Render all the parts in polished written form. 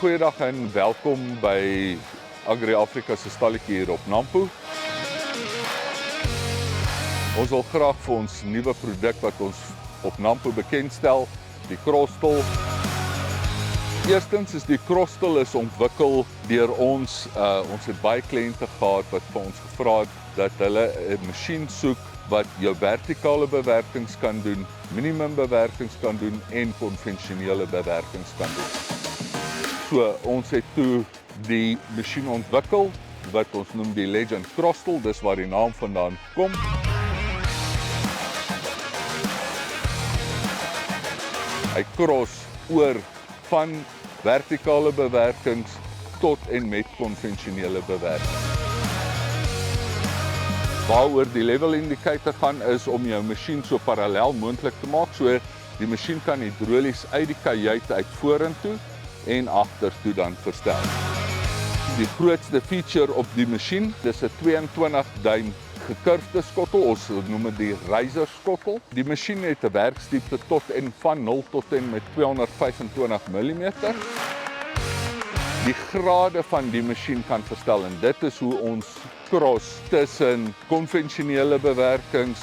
Goeiedag en welkom by Agri-Afrika se stalletjie hier op Nampo. Ons wil graag vir ons nuwe produk wat ons op Nampo bekendstel, die Krostel. Eerstens is die Krostel ontwikkel deur ons. Ons het baie kliënte gehad wat vir ons gevra het dat hulle 'n masjien soek wat jou vertikale bewerkings kan doen, minimum bewerkings kan doen en konvensionele bewerkings kan doen. So ons het toe die masjien ontwikkel wat ons noem die Legend Krostel, dis waar die naam vandaan kom. Hy cross oor van vertikale bewerkings tot en met konvensionele bewerkings. Waaroor die level indicator gaan is om jou masjien so parallel moontlik te maak, so die masjien kan hidrolies uit die kajuit uit vorentoe en agtertoe dan verstel. Die grootste feature op die masjien, dis 'n 22 duim gekurfde skottel, ons noem dit die Razor skottel. Die masjien het 'n werksdiepte tot en van 0 tot en met 225 mm. Die grade van die masjien kan verstel en dit is hoe ons cross tussen konvensionele bewerkings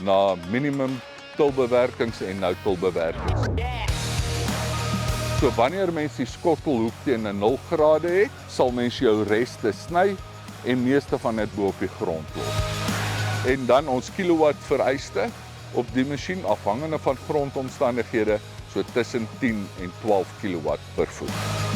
na minimum tilbewerkings en nou tilbewerkings. So wanneer mens die skottelhoek teen 'n 0 grade het, sal mens jou reste sny en meeste van dit bo op die grond los. En dan ons kilowatt vereiste op die masjien afhangende van grondomstandighede so tussen 10 en 12 kilowatt per voet.